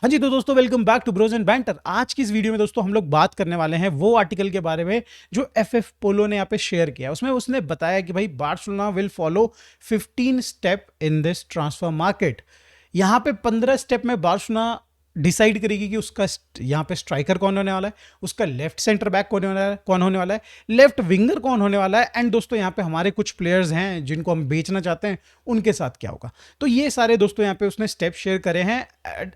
हाँ जी, तो दोस्तों welcome back to bros and banter. आज की इस वीडियो में दोस्तों हम लोग बात करने वाले हैं वो आर्टिकल के बारे में जो एफएफ पोलो ने यहाँ पे शेयर किया। उसमें उसने बताया कि भाई Barcelona will follow 15 step in this transfer market. यहाँ पे 15 स्टेप में बार्सिलोना डिसाइड करेगी कि उसका यहाँ पे स्ट्राइकर कौन होने वाला है, उसका लेफ्ट सेंटर बैक कौन होने वाला है, लेफ्ट विंगर कौन होने वाला है, एंड दोस्तों यहाँ पे हमारे कुछ प्लेयर्स हैं जिनको हम बेचना चाहते हैं, उनके साथ क्या होगा। तो ये सारे दोस्तों यहाँ पे उसने स्टेप शेयर करे हैं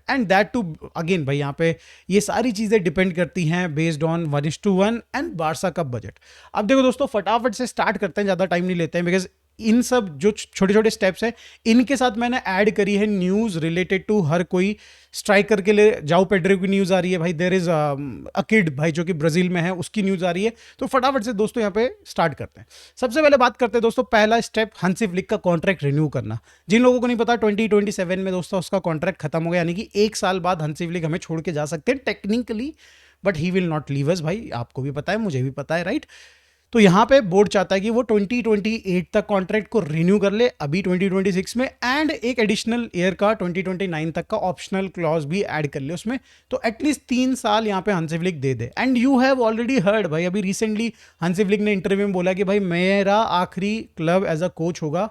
एंड दैट टू अगेन भाई यहाँ पे ये सारी चीज़ें डिपेंड करती हैं बेस्ड ऑन 1:1 एंड बारसा का बजट। अब देखो दोस्तों फटाफट से स्टार्ट करते हैं, ज़्यादा टाइम नहीं लेते हैं बिकॉज इन सब जो छोटे छोटे स्टेप्स हैं इनके साथ मैंने ऐड करी है न्यूज़ रिलेटेड टू हर कोई स्ट्राइकर के लिए। जाओ पेड्रो की न्यूज़ आ रही है भाई, देयर इज अकिड भाई जो कि ब्राज़ील में है, उसकी न्यूज़ आ रही है। तो फटाफट से दोस्तों यहाँ पे स्टार्ट करते हैं। सबसे पहले बात करते हैं दोस्तों, पहला स्टेप हांसी फ्लिक का कॉन्ट्रैक्ट रिन्यू करना। जिन लोगों को नहीं पता 2027 में दोस्तों उसका कॉन्ट्रैक्ट खत्म हो गया, यानी कि एक साल बाद हांसी फ्लिक हमें छोड़ के जा सकते हैं technically, but he will not leave us. भाई आपको भी पता है, मुझे भी पता है, राइट। तो यहाँ पे बोर्ड चाहता है कि वो 2028 तक कॉन्ट्रैक्ट को रिन्यू कर ले अभी 2026 में, एंड एक एडिशनल ईयर का 2029 तक का ऑप्शनल क्लॉज भी ऐड कर ले उसमें। तो एटलीस्ट 3 साल यहाँ पे Hansi Flick they they. And you have already heard भाई, अभी रिसेंटली हांसी फ्लिक ने इंटरव्यू में बोला कि भाई मेरा आखिरी क्लब एज अ कोच होगा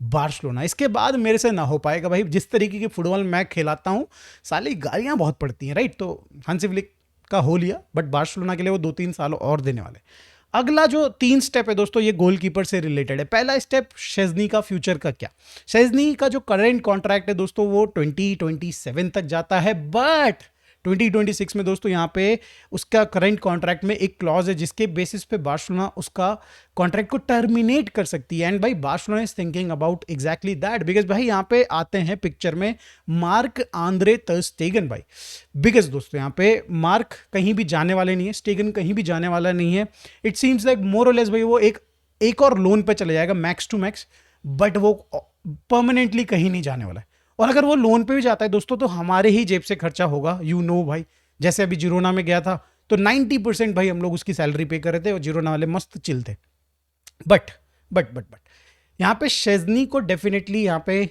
बार्सिलोना, इसके बाद मेरे से ना हो पाएगा। भाई जिस तरीके की फुटबॉल मैं खिलाता हूँ, साली गालियाँ बहुत पड़ती हैं, राइट। तो हांसी फ्लिक का हो लिया, बट बार्सिलोना के लिए वो 2-3 साल और देने वाले। अगला जो 3 स्टेप है दोस्तों, ये गोलकीपर से रिलेटेड है। पहला स्टेप शेज़नी का फ्यूचर का क्या। शेज़नी का जो करंट कॉन्ट्रैक्ट है दोस्तों वो 2027 तक जाता है, बट 2026 में दोस्तों यहाँ पे उसका करंट कॉन्ट्रैक्ट में एक क्लॉज है जिसके बेसिस पे बार्सिलोना उसका कॉन्ट्रैक्ट को टर्मिनेट कर सकती है। एंड भाई Barcelona is thinking about exactly that, because भाई यहाँ पे आते हैं पिक्चर में मार्क आंद्रे ter स्टेगन भाई। बिकॉज दोस्तों यहाँ पे मार्क कहीं भी जाने वाले नहीं है, स्टेगन कहीं भी जाने वाला नहीं है। इट सीम्स लाइक मोर और लेस भाई वो एक और लोन पे चले जाएगा मैक्स टू मैक्स, बट वो परमानेंटली कहीं नहीं जाने वाला है। और अगर वो लोन पे भी जाता है दोस्तों तो हमारे ही जेब से खर्चा होगा, यू नो भाई। जैसे अभी जिरोना में गया था तो 90% भाई हम लोग उसकी सैलरी पे कर रहे थे और जिरोना वाले मस्त चिल थे। बट यहाँ पे शेज़नी को डेफिनेटली यहाँ पे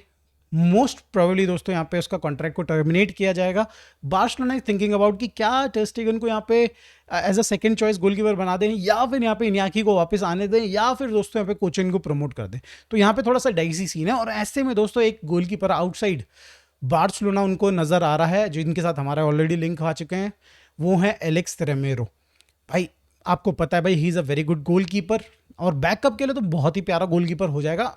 मोस्ट प्रोबेबली दोस्तों यहाँ पे उसका कॉन्ट्रैक्ट को टर्मिनेट किया जाएगा। बार्सिलोना इज थिंकिंग अबाउट कि क्या ter स्टेगन को यहाँ पे as a second choice goalkeeper बना दें, या फिर यहाँ पे इन्याकी को वापस आने दें, या फिर दोस्तों यहाँ पे कोचिन को प्रमोट कर दें। तो यहाँ पे थोड़ा सा डाइसी सीन है, और ऐसे में दोस्तों एक गोलकीपर आउटसाइड बार्सिलोना उनको नजर आ रहा है, जिनके साथ हमारे ऑलरेडी लिंक आ चुके हैं। वो है एलेक्स रेमेरो भाई। आपको पता है भाई he is a very good goalkeeper, और बैकअप के लिए तो बहुत ही प्यारा गोलकीपर हो जाएगा।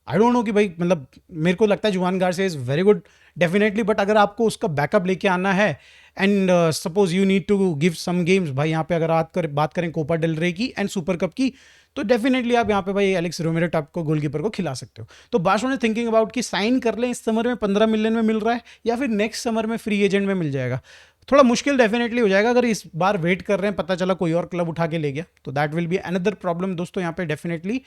आई डोंट नो कि भाई मतलब मेरे को लगता है Juan Garcia is very good definitely, but अगर आपको उसका बैकअप लेके आना है and suppose you need to give some games भाई, यहाँ पे अगर बात करें कोपा डेल रे की एंड सुपर कप की, तो डेफिनेटली आप यहाँ पे भाई एलेक्स रोमेरो टाइप को गोलकीपर को खिला सकते हो। तो बार्सिलोना थिंकिंग अबाउट कि साइन कर लें इस समर में, 15 मिलियन में मिल रहा है, या फिर नेक्स्ट समर में फ्री एजेंट में मिल जाएगा। थोड़ा मुश्किल डेफिनेटली हो जाएगा अगर इस बार वेट कर रहे हैं, पता चला कोई और क्लब उठा के ले गया, तो that will be another problem दोस्तों यहाँ पे डेफिनेटली।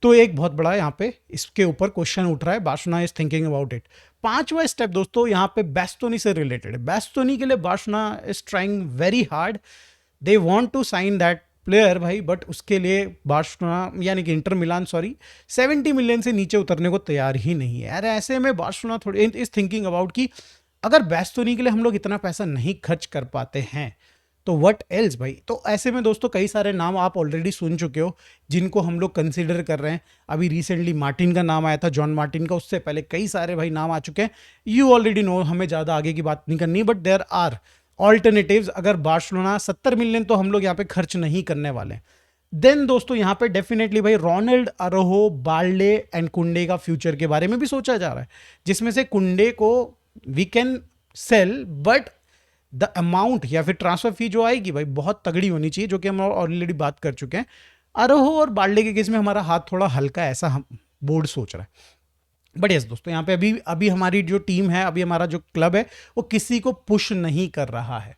तो एक बहुत बड़ा यहाँ पे इसके ऊपर क्वेश्चन उठ रहा है, Barcelona is thinking about it. पांचवा स्टेप दोस्तों यहाँ पे बास्तोनी से रिलेटेड है। बास्तोनी के लिए Barcelona is trying very hard, they want to sign that player भाई, बट उसके लिए बार्सिलोना यानी कि इंटर मिलान 70 मिलियन से नीचे उतरने को तैयार ही नहीं है यार। ऐसे में बार्सिलोना थोड़ी इज थिंकिंग अबाउट कि अगर बास्तोनी के लिए हम लोग इतना पैसा नहीं खर्च कर पाते हैं तो व्हाट एल्स भाई। तो ऐसे में दोस्तों कई सारे नाम आप ऑलरेडी सुन चुके हो जिनको हम लोग कंसीडर कर रहे हैं। अभी रिसेंटली मार्टिन का नाम आया था, जॉन मार्टिन का, उससे पहले कई सारे भाई नाम आ चुके हैं। यू ऑलरेडी नो, हमें ज़्यादा आगे की बात नहीं करनी, बट देयर आर ऑल्टरनेटिव्स। अगर बार्सिलोना 70 मिलियन तो हम लोग यहाँ पे खर्च नहीं करने वाले हैं, देन दोस्तों यहाँ पे डेफिनेटली भाई रोनाल्ड अरोहो, बाल्डे एंड कुंडे का फ्यूचर के बारे में भी सोचा जा रहा है, जिसमें से कुंडे को we can sell, but the amount या फिर ट्रांसफर फी जो आएगी भाई बहुत तगड़ी होनी चाहिए, जो कि हम ऑलरेडी बात कर चुके हैं। अरोहो और बाल्डे के केस में हमारा हाथ थोड़ा हल्का ऐसा हम बोर्ड सोच रहा है। बट यस दोस्तों यहाँ पे अभी हमारी जो टीम है, अभी हमारा जो क्लब है, वो किसी को पुश नहीं कर रहा है।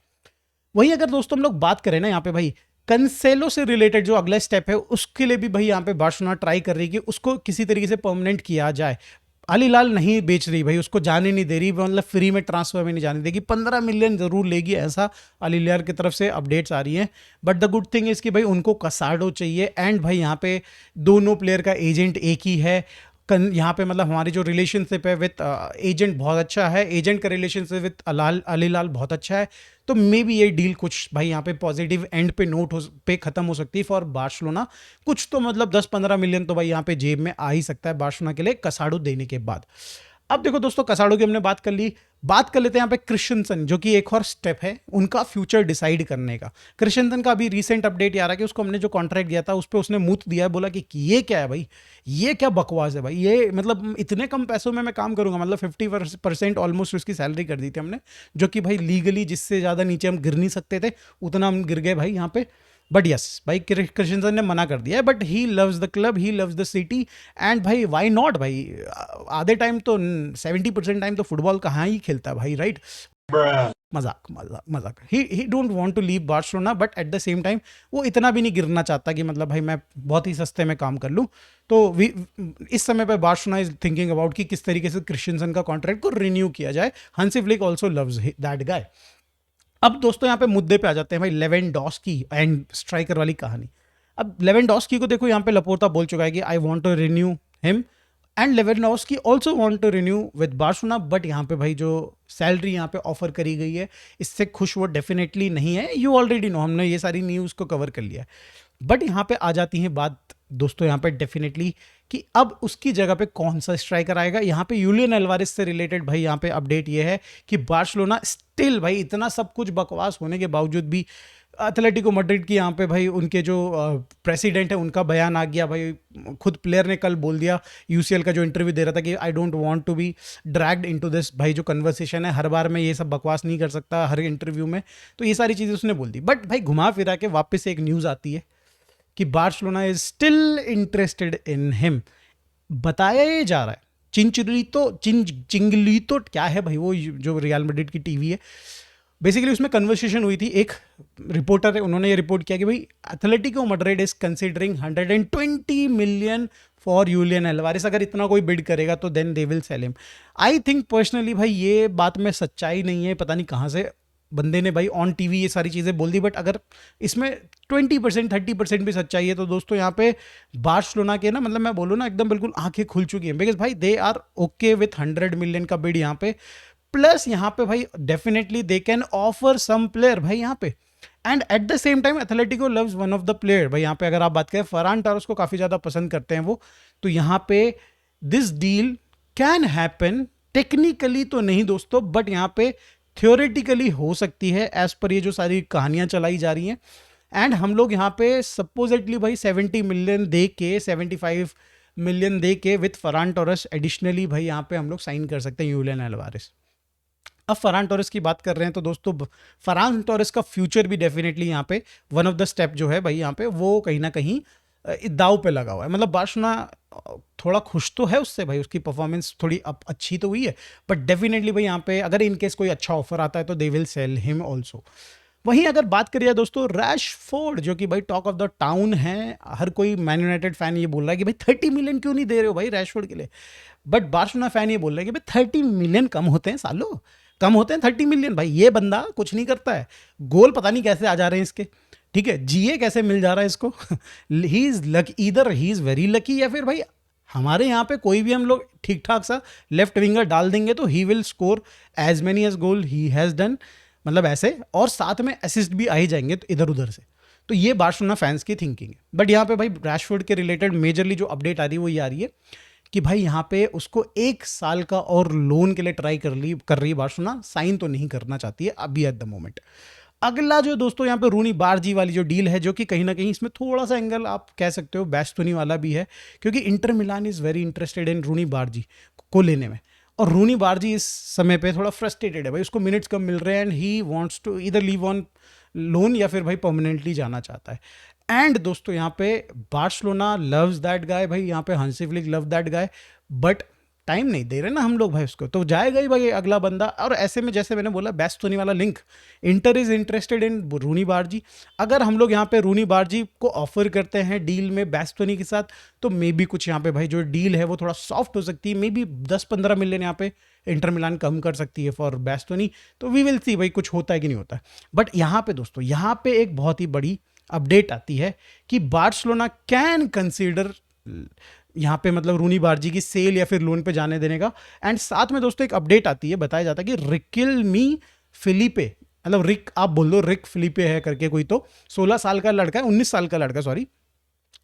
वही अगर दोस्तों हम लोग बात करें ना यहाँ पे भाई कंसेलो से रिलेटेड जो अगला स्टेप है, उसके लिए भी भाई यहाँ पे बार्सिलोना ट्राई कर रही है कि उसको किसी तरीके से परमानेंट किया जाए। अल हिलाल नहीं बेच रही भाई, उसको जाने नहीं दे रही, मतलब फ्री में ट्रांसफर में नहीं जाने देगी। 15 मिलियन जरूर लेगी, ऐसा अल हिलाल की तरफ से अपडेट्स आ रही हैं। But the good thing is कि भाई उनको कसाडो चाहिए, एंड भाई यहाँ पे दोनों प्लेयर का एजेंट एक ही है। यहाँ पे मतलब हमारी जो रिलेशनशिप है विद एजेंट बहुत अच्छा है, एजेंट का रिलेशनशिप विद अल हिलाल बहुत अच्छा है, तो मे बी ये डील कुछ भाई यहाँ पे पॉजिटिव एंड पे पे खत्म हो सकती है फॉर बार्सिलोना। कुछ तो मतलब 10-15 मिलियन तो भाई यहाँ पे जेब में आ ही सकता है बार्सिलोना के लिए कसाडो देने के बाद। अब देखो दोस्तों, कसाडो की हमने बात कर ली, बात कर लेते हैं यहाँ पे क्रिश्चियनसन, जो कि एक और स्टेप है उनका फ्यूचर डिसाइड करने का। क्रिश्चियनसन का अभी रिसेंट अपडेट आ रहा है कि उसको हमने जो कॉन्ट्रैक्ट दिया था उस पर उसने मुंह दिया है, बोला कि ये क्या है भाई, ये क्या बकवास है भाई, ये मतलब इतने कम पैसों में मैं काम करूंगा, मतलब 50% ऑलमोस्ट उसकी सैलरी कर दी थी हमने, जो कि भाई लीगली जिससे ज़्यादा नीचे हम गिर नहीं सकते थे उतना हम गिर गए भाई यहाँ पे। बट यस भाई, क्रिश्चियनसन ने मना कर दिया है, but he loves the club, he loves the city, and भाई वाई नॉट भाई, आधे टाइम तो 70% टाइम तो फुटबॉल कहाँ ही खेलता है भाई, राइट। मजाक मजाक मजाक, he don't want to leave Barcelona, but at the same time वो इतना भी नहीं गिरना चाहता कि मतलब भाई मैं बहुत ही सस्ते में काम कर लूँ। तो इस समय पे बार्सिलोना इज थिंकिंग अबाउट कि किस तरीके से क्रिश्चियनसन का कॉन्ट्रैक्ट को रिन्यू किया जाए। Hansi Flick also loves that guy. अब दोस्तों यहाँ पे मुद्दे पे आ जाते हैं भाई, लेवेंडोस्की एंड स्ट्राइकर वाली कहानी। अब लेवेंडोस्की को देखो यहाँ पे लपोर्ता बोल चुका है कि I want to renew him, and Lewandowski also want to renew with Barcelona, but यहाँ पे भाई जो सैलरी यहाँ पे ऑफर करी गई है इससे खुश वो डेफिनेटली नहीं है। यू ऑलरेडी नो, हमने ये सारी न्यूज़ को कवर कर लिया है। बट यहाँ पे आ जाती है बात दोस्तों यहाँ पे डेफिनेटली कि अब उसकी जगह पे कौन सा स्ट्राइकर आएगा। यहाँ पे यूलियन एल्वारेस से रिलेटेड भाई यहाँ पे अपडेट ये है कि बार्सिलोना स्टिल भाई इतना सब कुछ बकवास होने के बावजूद भी, एथलेटिको मैड्रिड की यहाँ पे भाई उनके जो प्रेसिडेंट है उनका बयान आ गया भाई, खुद प्लेयर ने कल बोल दिया यूसीएल का जो इंटरव्यू दे रहा था कि I don't want to be dragged into this, भाई जो कन्वर्सेशन है हर बार में ये सब बकवास नहीं कर सकता हर इंटरव्यू में, तो ये सारी चीज़ें उसने बोल दी। बट भाई घुमा फिरा के वापस एक न्यूज़ आती है कि Barcelona is still interested in him. बताया ये जा रहा है, चिंगली तो क्या है भाई, वो जो रियल मैड्रिड की टीवी है बेसिकली उसमें कन्वर्सेशन हुई थी, एक रिपोर्टर है उन्होंने ये रिपोर्ट किया कि भाई Atletico Madrid is considering 120 million for Julian Alvarez, अगर इतना कोई बिड करेगा तो then they will sell him. I think personally भाई ये बात में सच्चाई नहीं है, पता नहीं कहाँ से बंदे ने भाई ऑन टीवी ये सारी चीज़ें बोल दी, बट अगर इसमें 20% 30% भी सच्चाई है तो दोस्तों यहाँ पे बार्सिलोना के ना, मतलब मैं बोलूँ ना एकदम बिल्कुल आंखें खुल चुकी हैं, बिकॉज भाई they are okay with 100 million का बिड यहाँ पे, प्लस यहाँ पे भाई definitely they can offer some player भाई यहाँ पे, and at the same time Atletico loves one of the player भाई यहाँ पे, अगर आप बात करें फरान टोरेस को काफ़ी ज़्यादा पसंद करते हैं वो, तो यहाँ पे this deal can happen, technically तो नहीं दोस्तों बट यहाँ पे थियोरेटिकली हो सकती है एज पर ये जो सारी कहानियां चलाई जा रही हैं। एंड हम लोग यहाँ पे सपोजिटली भाई 70 मिलियन दे के 75 मिलियन दे के विथ फरान टोरेस एडिशनली भाई यहाँ पे हम लोग साइन कर सकते हैं यूलियन एल्वारेस। अब फरान टोरेस की बात कर रहे हैं तो दोस्तों फरान टोरेस का फ्यूचर भी डेफिनेटली यहाँ पे वन ऑफ द स्टेप जो है भाई यहाँ पे वो कहीं ना कहीं दाव पे लगा हुआ है। मतलब बार्सिलोना थोड़ा खुश तो है उससे भाई, उसकी परफॉर्मेंस थोड़ी अच्छी तो हुई है, बट डेफिनेटली भाई यहाँ पे अगर इनकेस कोई अच्छा ऑफर आता है तो they will sell him also. वहीं अगर बात करिए दोस्तों रैशफोर्ड, जो कि भाई टॉक ऑफ द टाउन है, हर कोई मैन यूनाइटेड फैन ये बोल रहा है कि भाई 30 मिलियन क्यों नहीं दे रहे हो भाई रैशफोर्ड के लिए, बट बार्सिलोना फैन ये बोल रहे हैं कि भाई 30 मिलियन कम होते हैं सालों, कम होते हैं 30 मिलियन भाई, ये बंदा कुछ नहीं करता है, गोल पता नहीं कैसे आ जा रहे हैं इसके, ठीक है, जीए कैसे मिल जा रहा है इसको ही इज लकी, इधर ही इज वेरी लकी, या फिर भाई हमारे यहाँ पे कोई भी हम लोग ठीक ठाक सा लेफ्ट विंगर डाल देंगे तो he will score as many as goal he has done, मतलब ऐसे, और साथ में असिस्ट भी आ ही जाएंगे तो इधर उधर से। तो ये बार्सिलोना फैंस की थिंकिंग है। बट यहाँ पे भाई रैशफोर्ड के रिलेटेड मेजरली जो अपडेट आ रही है वो ये आ रही है कि भाई यहाँ पे उसको 1 साल का और लोन के लिए ट्राई कर रही है बार्सिलोना, साइन तो नहीं करना चाहती है अभी एट द मोमेंट। अगला जो दोस्तों यहाँ पे रूनी बारजी वाली जो डील है, जो कि कहीं ना कहीं इसमें थोड़ा सा एंगल आप कह सकते हो बैस्टोनी वाला भी है, क्योंकि Inter Milan is very interested in Roony Bardghji को लेने में, और रूनी बारजी इस समय पे थोड़ा फ्रस्ट्रेटेड है भाई, उसको मिनट्स कम मिल रहे हैं एंड ही वांट्स टू इधर लीव ऑन लोन या फिर भाई परमानेंटली जाना चाहता है। एंड दोस्तों यहाँ पे बार्सिलोना लव्स दैट गाय भाई, यहाँ पे Hansi Flick love that guy, but time नहीं दे रहे ना हम लोग भाई उसको, तो जाएगा ही भाई अगला बंदा। और ऐसे में जैसे मैंने बोला बैस्टोनी वाला link, Inter is interested in Roony Bardghji, अगर हम लोग यहाँ पे रूनी बारजी को ऑफर करते हैं डील में बैस्टोनी के साथ, तो मे बी कुछ यहाँ पे भाई जो डील है वो थोड़ा सॉफ्ट हो सकती है, मे बी 10-15 मिलियन यहाँ पे इंटर मिलान कम कर सकती है फॉर बैस्टोनी, तो वी विल सी भाई कुछ होता है कि नहीं होता है। बट यहाँ पे दोस्तों यहाँ पे एक बहुत ही बड़ी अपडेट आती है कि बार्सिलोना कैन कंसीडर यहाँ पे मतलब रूनी बारजी की सेल या फिर लोन पे जाने देने का। एंड साथ में दोस्तों एक अपडेट आती है, बताया जाता है कि रिकिल्मी फिलिपे, मतलब रिक आप बोल दो, रिक फिलिपे है करके कोई, तो 16 साल का लड़का है, 19 साल का लड़का सॉरी,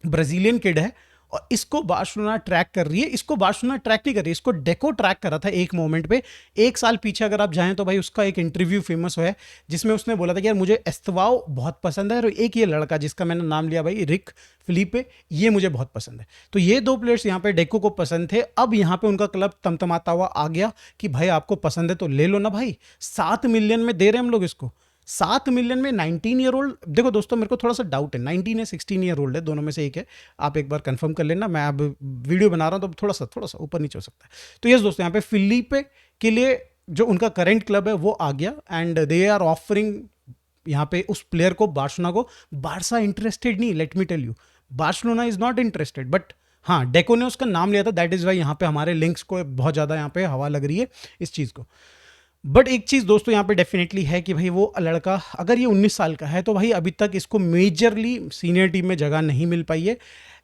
ब्राजीलियन किड है, और इसको बार्सिलोना ट्रैक कर रही है। इसको बार्सिलोना ट्रैक नहीं कर रही है, इसको डेको ट्रैक कर रहा था एक मोमेंट पे। एक साल पीछे अगर आप जाएं तो भाई उसका एक इंटरव्यू फेमस है जिसमें उसने बोला था कि यार मुझे एस्तवाओ बहुत पसंद है, और एक ये लड़का जिसका मैंने नाम लिया भाई रिक फिलिपे, ये मुझे बहुत पसंद है। तो ये दो प्लेयर्स यहाँ पे डेको को पसंद थे। अब यहाँ पे उनका क्लब तमतमाता हुआ आ गया कि भाई आपको पसंद है तो ले लो ना भाई, 7 मिलियन में दे रहे हैं हम लोग इसको, 7 मिलियन में। 19 ईयर ओल्ड, देखो दोस्तों मेरे को थोड़ा सा डाउट है, 19 है 16 ईयर ओल्ड है, दोनों में से एक है, आप एक बार कंफर्म कर लेना। मैं अब वीडियो बना रहा हूं तो थोड़ा सा ऊपर नीचे हो सकता है। तो यस दोस्तों, यहाँ पे फिलिपे के लिए जो उनका करंट क्लब है वो आ गया, एंड दे आर ऑफरिंग यहाँ पे उस प्लेयर को, बार्सिलोना को। बारसा इंटरेस्टेड नहीं, let me tell you, Barcelona is not interested, but हाँ डेको ने उसका नाम लिया था, दैट इज वाई यहाँ पे हमारे लिंक्स को बहुत ज़्यादा यहाँ पे हवा लग रही है इस चीज़ को। बट एक चीज़ दोस्तों यहाँ पे डेफिनेटली है कि भाई वो लड़का अगर ये 19 साल का है तो भाई अभी तक इसको मेजरली सीनियर टीम में जगह नहीं मिल पाई है।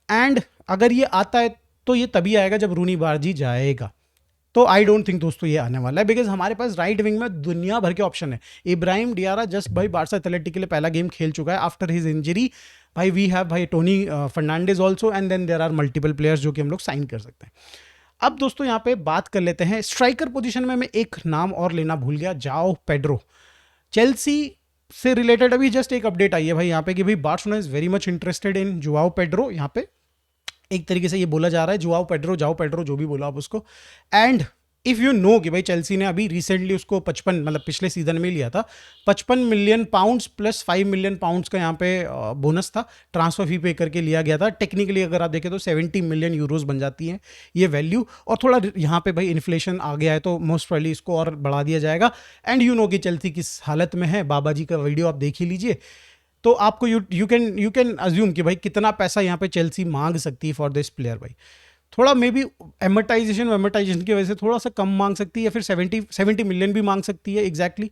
एंड अगर ये आता है तो ये तभी आएगा जब रूनी बारजी जाएगा। तो आई डोंट थिंक दोस्तों ये आने वाला है, बिकॉज हमारे पास राइट विंग में दुनिया भर के ऑप्शन है। इब्राहिम डियारा जस्ट भाई बारसा एथलेटिक के लिए पहला गेम खेल चुका है आफ्टर हिज इंजरी। भाई वी हैव भाई Toni Fernandes also, and then there are multiple players जो कि हम लोग साइन कर सकते हैं। अब दोस्तों यहाँ पे बात कर लेते हैं स्ट्राइकर पोजीशन में, मैं एक नाम और लेना भूल गया, जाओ पेड्रो। चेल्सी से रिलेटेड अभी जस्ट एक अपडेट आई है भाई यहाँ पे कि भाई Barcelona is very much interested in Joao Pedro. यहाँ पे एक तरीके से ये बोला जा रहा है जुआओ पेड्रो, जाओ पेड्रो, जो भी बोला आप उसको। एंड इफ़ यू नो कि भाई चेल्सी ने अभी रिसेंटली उसको 55, मतलब पिछले सीजन में लिया था, 55 million pounds plus 5 million pounds का यहाँ पे बोनस था, ट्रांसफर फी पे करके लिया गया था। टेक्निकली अगर आप देखें तो 70 मिलियन यूरोज बन जाती है ये वैल्यू, और थोड़ा यहाँ पे भाई इन्फ्लेशन आ गया है तो मोस्ट प्रोबेबली इसको और बढ़ा दिया जाएगा। एंड यू नो कि चेल्सी किस हालत में है, बाबा जी का वीडियो आप देख ही लीजिए, तो आपको यू कैन अज्यूम कि भाई कितना पैसा यहाँ पे चेल्सी मांग सकती है फॉर दिस प्लेयर। भाई थोड़ा मे बी एमोटाइजेशन की वजह से थोड़ा सा कम मांग सकती है, या फिर 70 मिलियन भी मांग सकती है एग्जैक्टली।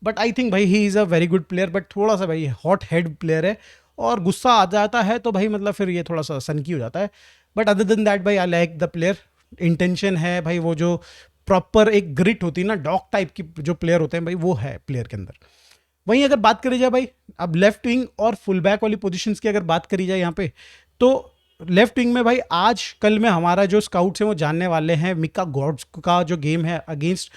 बट आई थिंक भाई he is a very good player, but थोड़ा सा भाई हॉट हेड प्लेयर है, और गुस्सा आ जाता है तो भाई मतलब फिर ये थोड़ा सा सनकी हो जाता है। बट अदर देन दैट भाई I like the player, intention है भाई, वो जो प्रॉपर एक ग्रिट होती है ना, डॉग टाइप की जो प्लेयर होते हैं भाई, वो है प्लेयर के अंदर। वहीं अगर बात करी जाए भाई अब लेफ्ट विंग और फुल बैक वाली पोजीशंस की अगर बात करी जाए यहाँ पे, तो लेफ्ट विंग में भाई आज कल में हमारा जो स्काउट्स हैं वो जानने वाले हैं मिका गॉड्स का जो गेम है अगेंस्ट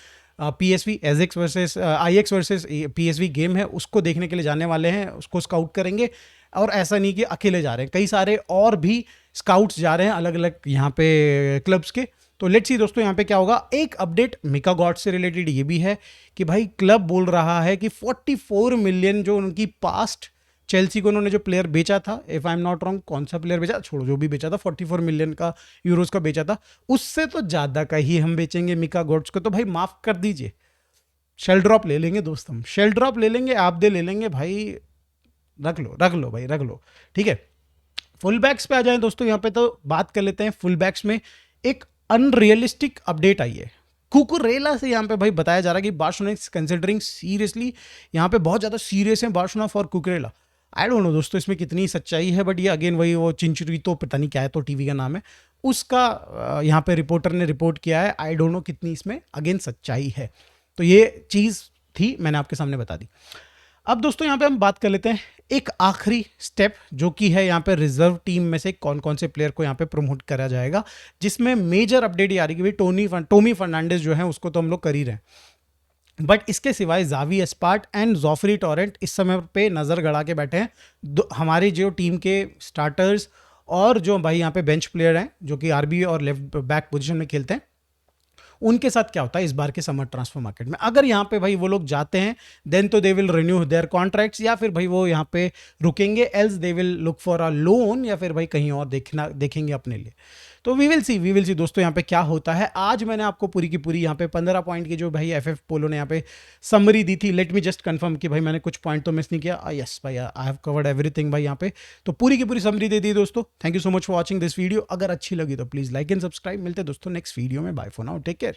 पीएसवी, एजेक्स वर्सेस आईएक्स वर्सेस पीएसवी गेम है, उसको देखने के लिए जाने वाले हैं, उसको स्काउट करेंगे। और ऐसा नहीं कि अकेले जा रहे हैं, कई सारे और भी स्काउट्स जा रहे हैं अलग अलग यहाँ पे क्लब्स के। तो लेट्स सी दोस्तों यहाँ पे क्या होगा। एक अपडेट मिका गॉड से रिलेटेड ये भी है कि भाई क्लब बोल रहा है कि 44 मिलियन जो उनकी पास्ट चेल्सी को उन्होंने जो प्लेयर बेचा था, if I am not wrong, कौन सा प्लेयर बेचा, छोड़ो जो भी बेचा था, 44 मिलियन का यूरोज का बेचा था, उससे तो ज़्यादा का ही हम बेचेंगे मिका गॉड्स को। तो भाई माफ़ कर दीजिए, शेल ड्रॉप ले लेंगे दोस्त, हम शेल ड्रॉप ले लेंगे, आप दे ले लेंगे भाई, रख लो भाई, रख लो, ठीक है। फुल बैक्स पे आ जाएं दोस्तों, यहाँ पे तो बात कर लेते हैं। फुल बैक्स में एक अनरियलिस्टिक अपडेट आई है कुकुरेला से। यहाँ पे भाई बताया जा रहा है कि बार्सिलोना इज कंसिडरिंग सीरियसली, यहाँ पे बहुत ज़्यादा सीरियस है Barcelona for Cucurella. I don't know दोस्तों इसमें कितनी सच्चाई है, बट ये अगेन वही वो चिंचुरी तो पता नहीं क्या है, तो टीवी का नाम है उसका, यहाँ पे रिपोर्टर ने रिपोर्ट किया है। आई डोंट नो कितनी इसमें अगेन सच्चाई है, तो ये चीज़ थी, मैंने आपके सामने बता दी। अब दोस्तों यहाँ पे हम बात कर लेते हैं एक आखिरी स्टेप, जो कि है यहाँ पे रिजर्व टीम में से कौन कौन से प्लेयर को यहाँ पे प्रमोट करा जाएगा, जिसमें मेजर अपडेट ये आ रही है कि भाई टोमी फर्नांडिस जो है उसको तो हम लोग कर ही रहे हैं, बट इसके सिवाय जावी एस्पार्ट एंड जोफरी टोरेंट इस समय पे नज़र गड़ा के बैठे हैं। हमारी जो टीम के स्टार्टर्स और जो भाई यहाँ पे बेंच प्लेयर हैं जो कि आरबी और लेफ्ट बैक पोजीशन में खेलते हैं, उनके साथ क्या होता है इस बार के समर ट्रांसफर मार्केट में। अगर यहाँ पे भाई वो लोग जाते हैं देन तो they will renew their contracts, या फिर भाई वो यहाँ पे रुकेंगे, else they will look for a loan, या फिर भाई कहीं और देखेंगे अपने लिए। तो वी विल सी दोस्तों यहाँ पे क्या होता है। आज मैंने आपको पूरी की पूरी यहाँ पे 15 पॉइंट की जो भाई एफएफ पोलो ने यहाँ पे समरी दी थी। लेट मी जस्ट कंफर्म कि भाई मैंने कुछ पॉइंट तो मिस नहीं किया। यस भाई, आई हैव कवर्ड एवरीथिंग भाई यहाँ पे, तो पूरी की पूरी समरी दे दी दोस्तों। Thank you so much for watching this video. अगर अच्छी लगी तो प्लीज़ लाइक एंड सब्सक्राइब। मिलते हैं दोस्तों नेक्स्ट वीडियो में। Bye for now, take care.